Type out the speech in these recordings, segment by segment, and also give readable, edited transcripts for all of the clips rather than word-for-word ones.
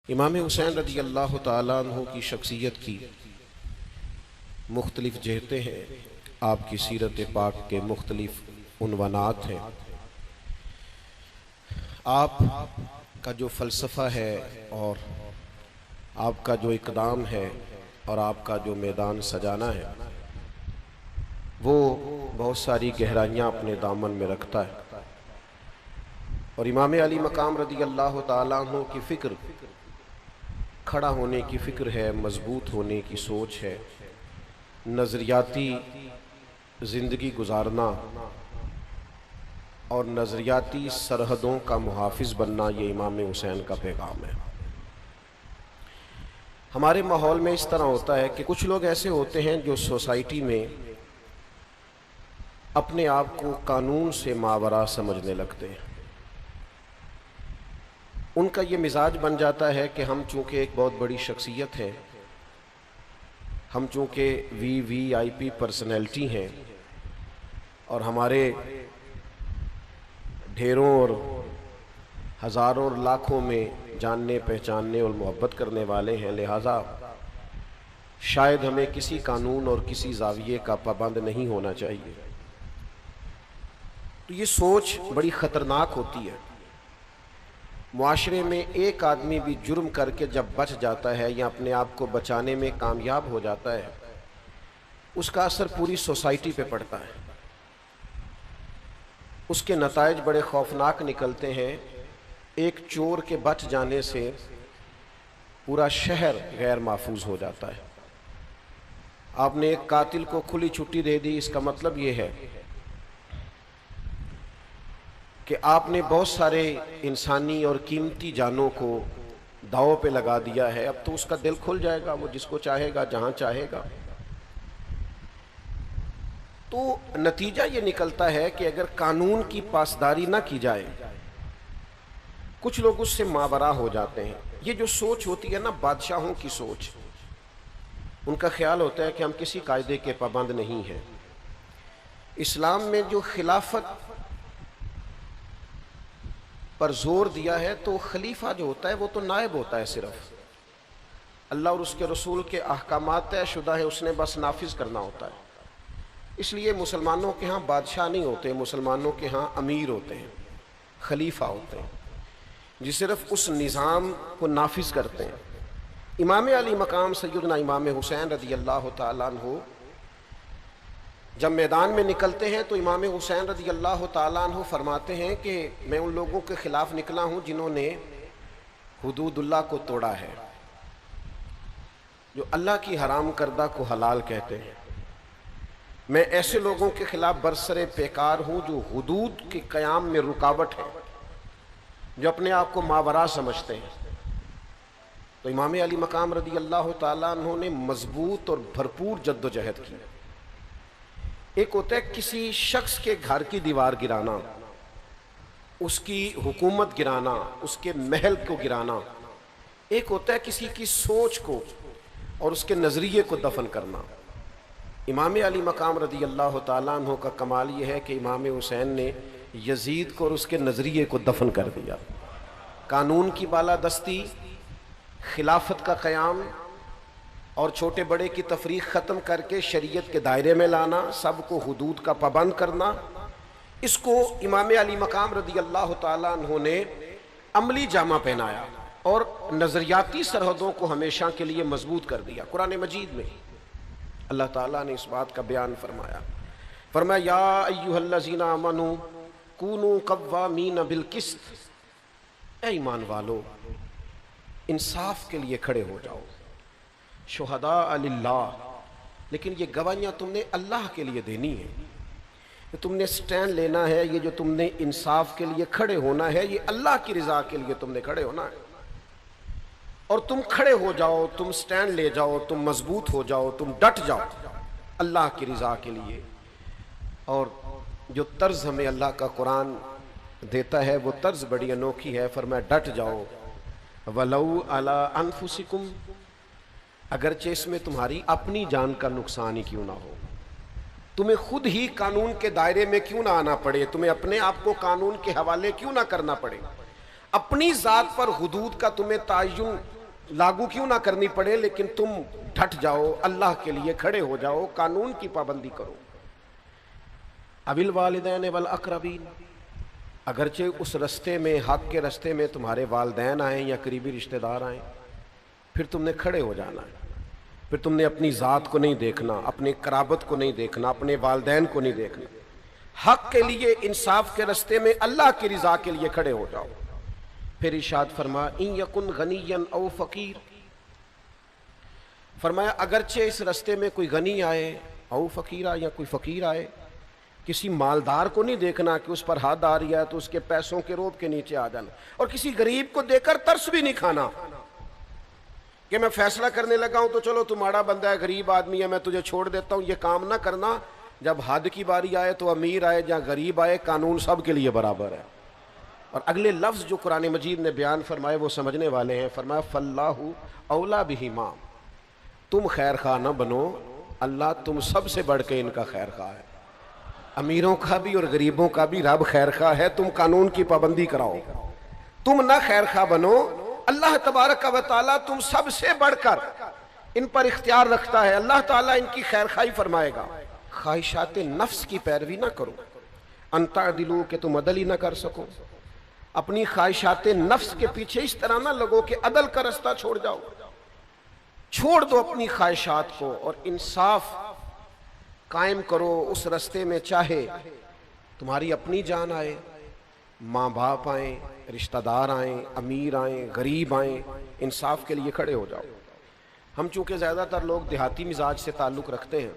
इमाम हुसैन रज़ी अल्लाह ताला अन्हु की शख्सियत की मुख्तलिफ़ जहतें हैं। आपकी सीरत पाक के मुख्तलिफ़ उन्वानात हैं। आप का जो फ़लसफ़ा है और आपका जो इक़दाम है और आपका जो मैदान सजाना है वो बहुत सारी गहराइयाँ अपने दामन में रखता है। और इमाम अली मकाम रज़ी अल्लाह ताला अन्हु की फ़िक्र खड़ा होने की फ़िक्र है, मजबूत होने की सोच है, नज़रियाती ज़िंदगी गुजारना और नज़रियाती सरहदों का मुहाफ़िज़ बनना, ये इमाम हुसैन का पैगाम है। हमारे माहौल में इस तरह होता है कि कुछ लोग ऐसे होते हैं जो सोसाइटी में अपने आप को कानून से मावरा समझने लगते हैं। उनका ये मिजाज बन जाता है कि हम चूँकि एक बहुत बड़ी शख्सियत हैं, हम चूँकि VIP पर्सनैलिटी हैं और हमारे ढेरों और हज़ारों और लाखों में जानने पहचानने और मोहब्बत करने वाले हैं, लिहाजा शायद हमें किसी कानून और किसी ज़ाविये का पाबंद नहीं होना चाहिए। तो ये सोच बड़ी ख़तरनाक होती है। मुआशरे में एक आदमी भी जुर्म करके जब बच जाता है या अपने आप को बचाने में कामयाब हो जाता है, उसका असर पूरी सोसाइटी पे पड़ता है। उसके नताइज बड़े खौफनाक निकलते हैं। एक चोर के बच जाने से पूरा शहर गैर महफूज हो जाता है। आपने एक कातिल को खुली छुट्टी दे दी, इसका मतलब ये है कि आपने बहुत सारे इंसानी और कीमती जानों को दांव पे लगा दिया है। अब तो उसका दिल खुल जाएगा, वो जिसको चाहेगा जहां चाहेगा। तो नतीजा ये निकलता है कि अगर कानून की पासदारी ना की जाए, कुछ लोग उससे मावरा हो जाते हैं। ये जो सोच होती है ना, बादशाहों की सोच, उनका ख्याल होता है कि हम किसी कायदे के पाबंद नहीं हैं। इस्लाम में जो खिलाफत पर जोर दिया है, तो खलीफा जो होता है वो तो नायब होता है, सिर्फ अल्लाह और उसके रसूल के अहकामात तय शुदा है, उसने बस नाफिज करना होता है। इसलिए मुसलमानों के यहाँ बादशाह नहीं होते, मुसलमानों के यहाँ अमीर होते हैं, खलीफा होते हैं, जो सिर्फ उस निज़ाम को नाफिज करते हैं। इमाम अली मकाम सैयदना इमाम हुसैन रज़ी अल्लाह ताला अन्हु जब मैदान में निकलते हैं तो इमाम हुसैन रज़ी अल्लाह ताला अन्हु फरमाते हैं कि मैं उन लोगों के ख़िलाफ़ निकला हूँ जिन्होंने हुदूदुल्लाह को तोड़ा है, जो अल्लाह की हराम करदा को हलाल कहते हैं। मैं ऐसे लोगों के ख़िलाफ़ बरसरे पेकार हूँ जो हुदूद के क़याम में रुकावट है, जो अपने आप को मावरा समझते हैं। तो इमाम अली मकाम रज़ी अल्लाह ताला अन्हु ने मजबूत और भरपूर जद्दोजहद की। एक होता है किसी शख्स के घर की दीवार गिराना, उसकी हुकूमत गिराना, उसके महल को गिराना। एक होता है किसी की सोच को और उसके नज़रिए को दफन करना। इमाम अली मकाम रज़ी अल्लाह ताला अन्हु का कमाल ये है कि इमाम हुसैन ने यजीद को और उसके नज़रिए को दफन कर दिया। कानून की बालादस्ती, खिलाफत का क़याम और छोटे बड़े की तफरीक ख़त्म करके शरीयत के दायरे में लाना, सबको हुदूद का पाबंद करना, इसको इमाम अली मकाम रज़ी अल्लाह ताला अन्हु ने अमली जामा पहनाया और नज़रियाती सरहदों को हमेशा के लिए मजबूत कर दिया। कुरान मजीद में अल्लाह ताला ने इस बात का बयान फरमाया या अय्युहल्लज़ीना आमनू कूनू कव्वामीन बिल किस्त, ऐ ईमान वालो इंसाफ के लिए खड़े हो जाओ, शुहदा लिल्लाह। लेकिन ये गवाहियाँ तुमने अल्लाह के लिए देनी है, ये तुमने स्टैंड लेना है, ये जो तुमने इंसाफ के लिए खड़े होना है, ये अल्लाह की रज़ा के लिए तुमने खड़े होना है। और तुम खड़े हो जाओ, तुम स्टैंड ले जाओ, तुम मजबूत हो जाओ, तुम डट जाओ अल्लाह की रज़ा के लिए। और जो तर्ज हमें अल्लाह का कुरान देता है वो तर्ज बड़ी अनोखी है। फरमाया डट जाओ, वलौ अला अनफुसिकुम, अगरचे इसमें तुम्हारी अपनी जान का नुकसान ही क्यों ना हो, तुम्हें खुद ही कानून के दायरे में क्यों ना आना पड़े, तुम्हें अपने आप को कानून के हवाले क्यों ना करना पड़े, अपनी ज़ात पर हुदूद का तुम्हें तायुन लागू क्यों ना करनी पड़े, लेकिन तुम डट जाओ, अल्लाह के लिए खड़े हो जाओ, कानून की पाबंदी करो। अबिल वालिदैन वल अक़रबीन, अगरचे उस रास्ते में, हक के रास्ते में तुम्हारे वालिदैन आए या करीबी रिश्तेदार आए, फिर तुमने खड़े हो जाना है। फिर तुमने अपनी ज़ात को नहीं देखना, अपनी कराबत को नहीं देखना, अपने वालिदैन को नहीं देखना। हक के लिए, इंसाफ के रास्ते में, अल्लाह की रिजा के लिए खड़े हो जाओ। फिर इरशाद फरमा इन यकुन गनियन औ फकीर, फरमाया अगरचे इस रास्ते में कोई गनी आए, औ फकीरा, या कोई फकीर आए, किसी मालदार को नहीं देखना कि उस पर हाथ आ रही है तो उसके पैसों के रोब के नीचे आ जाना, और किसी गरीब को देखकर तरस भी नहीं खाना कि मैं फैसला करने लगा हूं तो चलो तुम्हारा बंदा है, गरीब आदमी है, मैं तुझे छोड़ देता हूं। ये काम ना करना। जब हद की बारी आए तो अमीर आए या गरीब आए, कानून सब के लिए बराबर है। और अगले लफ्ज जो कुरान मजीद ने बयान फरमाए वो समझने वाले हैं। फरमाया फल्लाहु औला बिहिमा, तुम खैर खा ना बनो, अल्लाह तुम सबसे बढ़ के इनका खैर खा है। अमीरों का भी और गरीबों का भी रब खैर खा है। तुम कानून की पाबंदी कराओ, तुम ना खैर खा बनो, अल्लाह तबारक व तआला तुम सबसे बढ़कर इन पर इख्तियार रखता है। अल्लाह ताला इनकी खैर खाई फरमाएगा। ख्वाहिशात नफ्स की पैरवी ना करो, अंता दिलू के तुम अदल ही ना कर सको। अपनी ख्वाहिशात नफ्स के पीछे इस तरह ना लगो कि अदल का रास्ता छोड़ जाओ। छोड़ दो अपनी ख्वाहिशात को और इंसाफ कायम करो उस रास्ते में। चाहे तुम्हारी अपनी जान आए, माँ बाप आए, रिश्तेदार आए, अमीर आए, गरीब आए, इंसाफ के लिए खड़े हो जाओ। हम चूंकि ज़्यादातर लोग देहाती मिजाज से ताल्लुक़ रखते हैं,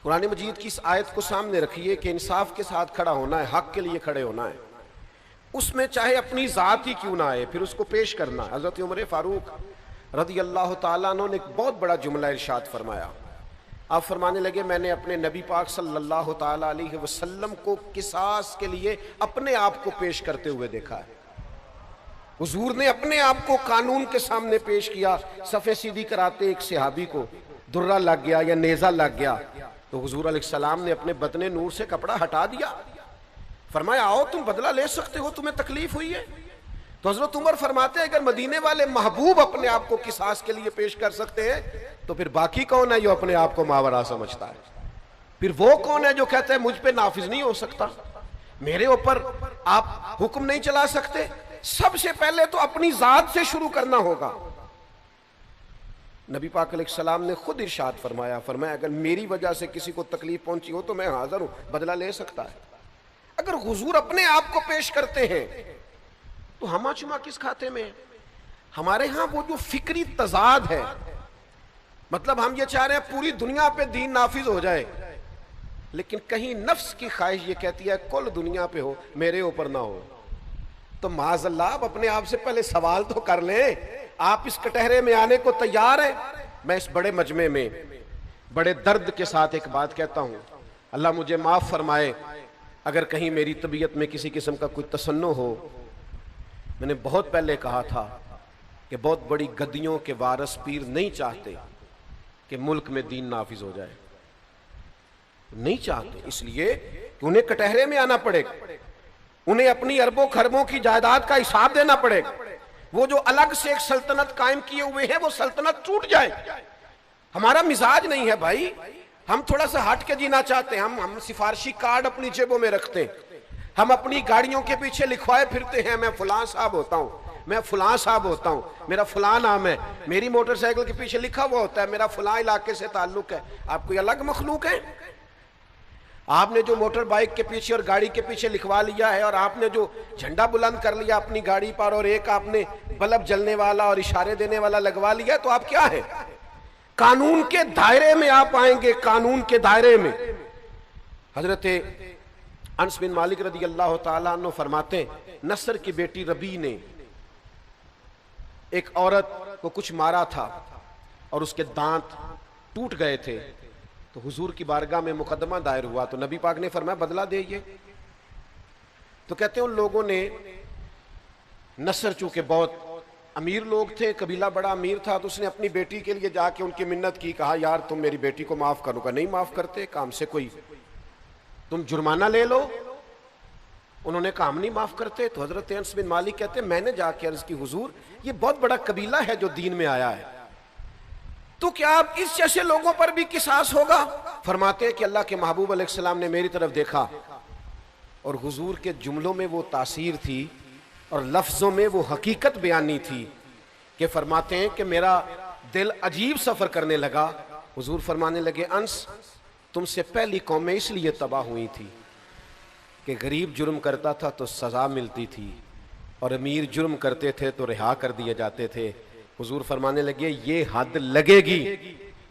कुरान मजीद की इस आयत को सामने रखिए कि इंसाफ के साथ खड़ा होना है, हक के लिए खड़े होना है। उसमें चाहे अपनी ज़ात ही क्यों ना आए, फिर उसको पेश करना। हज़रत उमर फारूक रज़ी अल्लाह तआला अन्हु ने एक बहुत बड़ा जुमला इरशाद फरमाया। आप फरमाने लगे मैंने अपने नबी पाक सल्लल्लाहु ताला अलैहि वसल्लम को किसास के लिए अपने आप को पेश करते हुए देखा है। हुजूर ने अपने आप को कानून के सामने पेश किया। सफ़े सीधी कराते एक सहाबी को दुर्रा लग गया या नेज़ा लग गया तो हुजूर अलैहिस्सलाम ने अपने बदने नूर से कपड़ा हटा दिया। फरमाया आओ तुम बदला ले सकते हो, तुम्हें तकलीफ हुई है। तो हजरत उमर फरमाते हैं अगर मदीने वाले महबूब अपने आप को किसास के लिए पेश कर सकते हैं तो फिर बाकी कौन है जो अपने आप को मावरा समझता है? फिर वो कौन है जो कहता है मुझ पे नाफिज नहीं हो सकता, मेरे ऊपर आप हुक्म नहीं चला सकते? सबसे पहले तो अपनी जात से शुरू करना होगा। नबी पाक अलैहिस्सलाम ने खुद इरशाद फरमाया, अगर मेरी वजह से किसी को तकलीफ पहुंची हो तो मैं हाजिर हूं, बदला ले सकता है। अगर हुजूर अपने आप को पेश करते हैं तो हमा चुमा किस खाते में? हमारे यहां वो जो फिक्री तजाद है, मतलब हम ये चाह रहे हैं पूरी दुनिया पे दीन नाफिज हो जाए, लेकिन कहीं नफ्स की ख्वाहिश ये कहती है कुल दुनिया पे हो, मेरे ऊपर ना हो। तो माज़अल्लाह आप अपने आप से पहले सवाल तो कर लें, आप इस कटहरे में आने को तैयार है? मैं इस बड़े मजमे में बड़े दर्द के साथ एक बात कहता हूं, अल्लाह मुझे माफ फरमाए अगर कहीं मेरी तबीयत में किसी किस्म का कोई तसन्नो हो। मैंने बहुत पहले कहा था कि बहुत बड़ी गद्दियों के वारस पीर नहीं चाहते कि मुल्क में दीन नाफिज हो जाए, नहीं चाहते, इसलिए कि उन्हें कटहरे में आना पड़ेगा, उन्हें अपनी अरबों खरबों की जायदाद का हिसाब देना पड़ेगा। वो जो अलग से एक सल्तनत कायम किए हुए हैं वो सल्तनत टूट जाए। हमारा मिजाज नहीं है भाई, हम थोड़ा सा हट के जीना चाहते हैं। हम सिफारशी कार्ड अपनी जेबों में रखते हैं, हम अपनी गाड़ियों के पीछे लिखवाए फिरते हैं मैं फलां साहब होता हूं, मैं फलां साहब होता हूं, मेरा फलां नाम है। मेरी मोटरसाइकिल के पीछे लिखा हुआ होता है मेरा फलां इलाके से ताल्लुक है। आप कोई अलग मखलूक है? आपने जो मोटर बाइक के पीछे और गाड़ी के पीछे लिखवा लिया है और आपने जो झंडा बुलंद कर लिया अपनी गाड़ी पर और एक आपने बल्ब जलने वाला और इशारे देने वाला लगवा लिया, तो आप क्या है? कानून के दायरे में आप आएंगे, कानून के दायरे में। हजरत अनस बिन मालिक रदी अल्लाह तआला अन्हु फरमाते नसर की बेटी रबी ने एक औरत को कुछ मारा था और उसके दांत टूट गए थे, तो हुजूर की बारगाह में मुकदमा दायर हुआ। तो नबी पाक ने फरमाया बदला दे ये। तो कहते हैं उन लोगों ने, नसर चूंकि बहुत अमीर लोग थे, कबीला बड़ा अमीर था, तो उसने अपनी बेटी के लिए जाके उनकी मिन्नत की, कहा यार तुम मेरी बेटी को माफ करो। का नहीं माफ करते, काम से कोई तुम जुर्माना ले लो। उन्होंने कहा हम नहीं माफ करते। तो हजरत अनस बिन मालिक कहते मैंने जाके अर्ज की हुजूर ये बहुत बड़ा कबीला है जो दीन में आया है, तो क्या आप इस जैसे लोगों पर भी किसास होगा? फरमाते हैं कि अल्लाह के महबूब अलैहिस्सलाम ने मेरी तरफ देखा और हुजूर के जुमलों में वो तासीर थी और लफ्जों में वो हकीकत बयानी थी कि फरमाते हैं कि मेरा दिल अजीब सफर करने लगा। हुजूर फरमाने लगे अंस तुमसे पहली कौमें इसलिए तबाह हुई थी कि गरीब जुर्म करता था तो सजा मिलती थी और अमीर जुर्म करते थे तो रिहा कर दिए जाते थे। हुजूर फरमाने लगे ये हद लगेगी,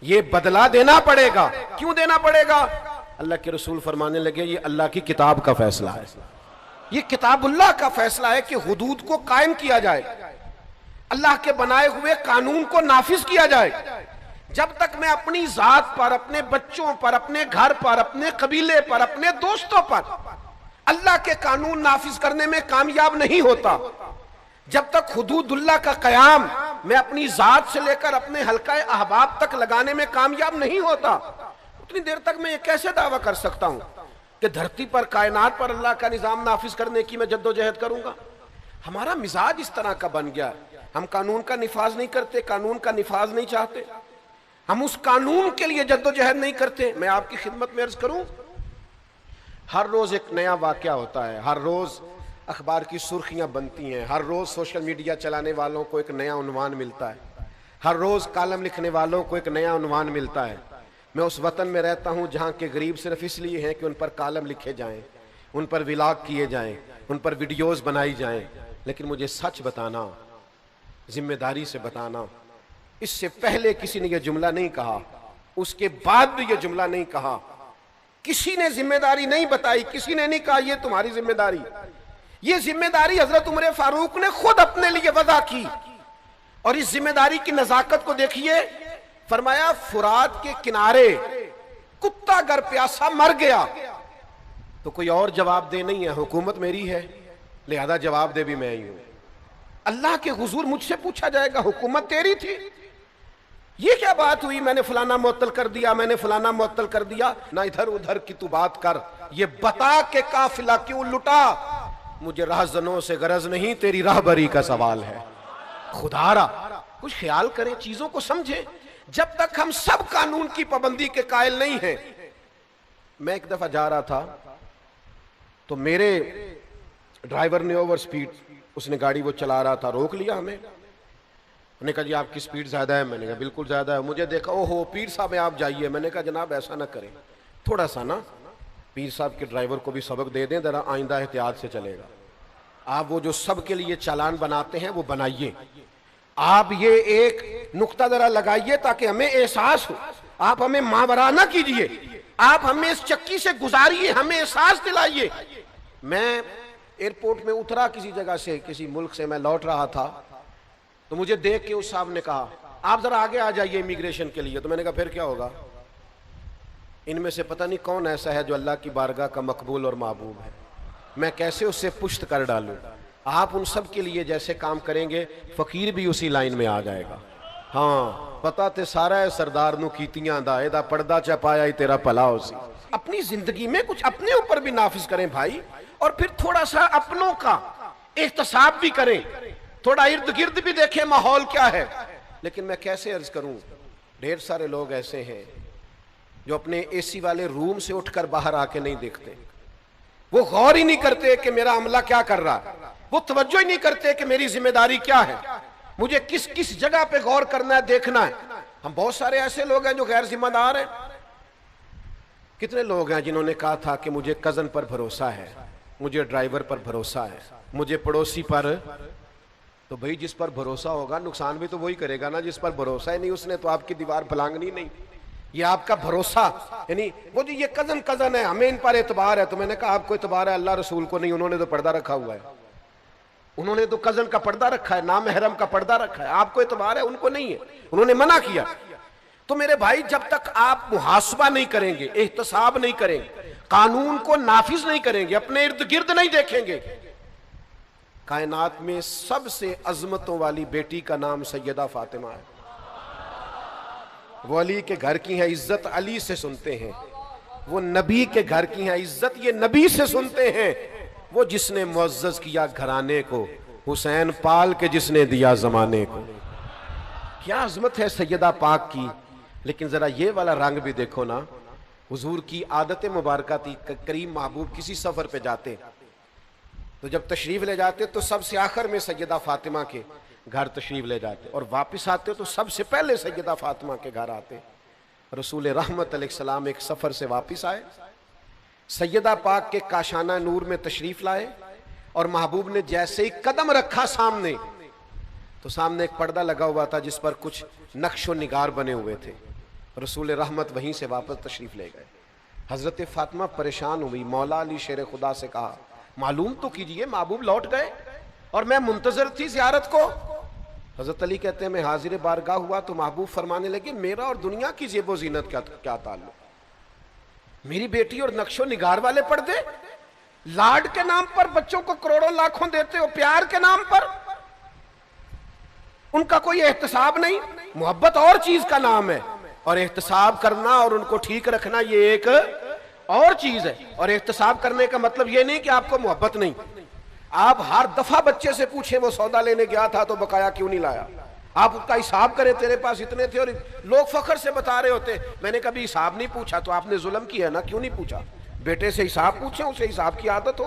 ये बदला देना पड़ेगा। क्यों देना पड़ेगा? अल्लाह के रसूल फरमाने लगे ये अल्लाह की किताब का फैसला है, ये किताबुल्लाह का फैसला है कि हुदूद को कायम किया जाए, अल्लाह के बनाए हुए कानून को नाफिज किया जाए। जब तक मैं अपनी जात पर, अपने बच्चों पर, अपने घर पर, अपने कबीले पर, अपने दोस्तों पर अल्लाह के कानून नाफिज करने में कामयाब नहीं होता, जब तक हुदूदुल्लाह का कयाम मैं अपनी जात से लेकर अपने हल्का अहबाब तक लगाने में कामयाब नहीं होता, उतनी देर तक मैं ये कैसे दावा कर सकता हूं कि धरती पर, कायनात पर अल्लाह का निजाम नाफिज करने की मैं जद्दोजहद करूंगा। हमारा मिजाज इस तरह का बन गया, हम कानून का निफाज नहीं करते, कानून का निफाज नहीं चाहते, हम उस कानून के लिए जद्दोजहद नहीं करते। मैं आपकी खिदमत में अर्ज करूं, हर रोज एक नया वाकया होता है, हर रोज अखबार की सुर्खियां बनती हैं, हर रोज सोशल मीडिया चलाने वालों को एक नया उन्वान मिलता है, हर रोज कालम लिखने वालों को एक नया उन्वान मिलता है। मैं उस वतन में रहता हूं जहां के गरीब सिर्फ इसलिए हैं कि उन पर कालम लिखे जाएं, उन पर विलाग किए जाएं, उन पर वीडियोस बनाई जाएं, लेकिन मुझे सच बताना, जिम्मेदारी से बताना, इससे पहले किसी ने यह जुमला नहीं कहा, उसके बाद भी यह जुमला नहीं कहा, किसी ने जिम्मेदारी नहीं बताई, किसी ने नहीं कहा ये तुम्हारी जिम्मेदारी। ये जिम्मेदारी हजरत उमर फारूक ने खुद अपने लिए वदा की और इस जिम्मेदारी की नजाकत को देखिए। फरमाया फुरात के किनारे कुत्ता अगर प्यासा मर गया तो कोई और जवाब दे नहीं है, हुकूमत मेरी है, लिहाजा जवाब दे भी मैं ही हूं। अल्लाह के हुजूर मुझसे पूछा जाएगा हुकूमत तेरी थी, ये क्या बात हुई, मैंने फलाना मुअत्तल कर दिया, मैंने फलाना मुअत्तल कर दिया। ना इधर उधर की तू बात कर, ये बता के काफिला क्यों लुटा, मुझे राहजनों से गरज नहीं, तेरी राहबरी का सवाल है। खुदारा कुछ ख्याल करें, चीजों को समझें। जब तक हम सब कानून की पाबंदी के कायल नहीं हैं। मैं एक दफा जा रहा था तो मेरे ड्राइवर ने ओवर स्पीड, उसने गाड़ी वो चला रहा था, रोक लिया हमें, मैंने कहा जी आपकी स्पीड ज्यादा है, मैंने कहा बिल्कुल ज्यादा है। मुझे देखा ओहो पीर साहब में आप जाइए, मैंने कहा जनाब ऐसा ना करें, थोड़ा सा ना पीर साहब के ड्राइवर को भी सबक दे दें, जरा आइंदा एहतियात से चलेगा। आप वो जो सब के लिए चालान बनाते हैं वो बनाइए, आप ये एक नुक्ता जरा लगाइए ताकि हमें एहसास हो, आप हमें मावरा ना कीजिए, आप हमें इस चक्की से गुजारिए, हमें एहसास दिलाइए। मैं एयरपोर्ट में उतरा किसी जगह से, किसी मुल्क से मैं लौट रहा था, तो मुझे देख के उस साहब ने कहा आप जरा आगे आ जाइए इमिग्रेशन के लिए। तो मैंने कहा फिर क्या होगा, इनमें से पता नहीं कौन ऐसा है जो अल्लाह की बारगाह का मकबूल और महबूब है, मैं कैसे उससे पुश्त कर डालूं। आप उन सब के लिए जैसे काम करेंगे फकीर भी उसी लाइन में आ जाएगा। हाँ पता ते सारा है सरदार नू कीतियां दा, एदा पर्दा चा पाया ही तेरा भला हो सी। अपनी जिंदगी में कुछ अपने ऊपर भी नाफिज करें भाई, और फिर थोड़ा सा अपनों का एहतसाब भी करें, थोड़ा इर्द गिर्द भी देखें माहौल क्या है। लेकिन मैं कैसे अर्ज करूं, ढेर सारे लोग ऐसे हैं जो अपने एसी वाले रूम से उठकर बाहर आके नहीं देखते, वो गौर ही नहीं करते कि मेरा अमला क्या कर रहा है, वो तवज्जो ही नहीं करते कि मेरी जिम्मेदारी क्या है, मुझे किस किस जगह पे गौर करना है, देखना है। हम बहुत सारे ऐसे लोग हैं जो गैर जिम्मेदार हैं। कितने लोग हैं जिन्होंने कहा था कि मुझे कजन पर भरोसा है, मुझे ड्राइवर पर भरोसा है, मुझे पड़ोसी पर। तो भाई जिस पर भरोसा होगा नुकसान भी तो वही करेगा ना, जिस पर भरोसा ही नहीं उसने तो आपकी दीवार फलांगनी नहीं। ये आपका भरोसा यानी वो जो ये कजन कजन है हमें इन पर एतबार है, तो मैंने कहा आपको एतबार है, अल्लाह रसूल को नहीं, उन्होंने तो पर्दा रखा हुआ है, उन्होंने तो कजन का पर्दा रखा है, नाम महरम का पर्दा रखा है, आपको एतबार है, उनको नहीं है, उन्होंने मना किया। तो मेरे भाई जब तक आप मुहासबा नहीं करेंगे, एहतसाब नहीं करेंगे, कानून को नाफिज नहीं करेंगे, अपने इर्द गिर्द नहीं देखेंगे। कायनात में सबसे अजमतों वाली बेटी का नाम सैयदा फातिमा है, वो अली के घर की है, इज्जत अली से सुनते हैं। वो नबी के घर की है, इज्जत ये नबी से सुनते हैं। वो जिसने मुअज़्ज़ज़ किया घराने को, हुसैन पाल के जिसने दिया जमाने को। क्या अजमत है सैयदा पाक की। लेकिन जरा ये वाला रंग भी देखो ना, हुजूर की आदत मुबारक थी, करीम महबूब किसी सफर पे जाते तो जब तशरीफ ले जाते तो सबसे आखिर में सैयदा फातिमा के घर तशरीफ ले जाते, और वापस आते तो सबसे पहले सैयदा फातिमा के घर आते। रसूल रहमत अलैहिस्सलाम एक सफर से वापस आए, सैयदा पाक के काशाना नूर में तशरीफ लाए, और महबूब ने जैसे ही कदम रखा सामने, तो सामने एक पर्दा लगा हुआ था जिस पर कुछ नक्शो निगार बने हुए थे। रसूल रहमत वहीं से वापस तशरीफ ले गए। हजरत फातिमा परेशान हुई, मौला अली शेर खुदा से कहा मालूम तो कीजिए महबूब लौट गए और मैं मुंतजर थी ज़ियारत को। हजरत अली कहते हैं मैं हाजिर बारगाह हुआ तो महबूब फरमाने लगे मेरा और दुनिया की जेबो जीनत क्या ताल्लुक, मेरी बेटी और नक्शो निगार वाले पर्दे, लाड के नाम पर बच्चों को करोड़ों लाखों देते हो, प्यार के नाम पर उनका कोई एहतसाब नहीं। मोहब्बत और चीज का नाम है, और एहतसाब करना और उनको ठीक रखना ये एक और चीज है। और एहतसाब करने का मतलब ये नहीं कि आपको मोहब्बत नहीं। आप हर दफा बच्चे से पूछे वो सौदा लेने गया था तो बकाया क्यों नहीं लाया, आप उसका हिसाब करें तेरे पास इतने थे, और लोग फखर से बता रहे होते मैंने कभी हिसाब नहीं पूछा, तो आपने जुल्म किया ना, क्यों नहीं पूछा। बेटे से हिसाब पूछे, उसे हिसाब की आदत हो।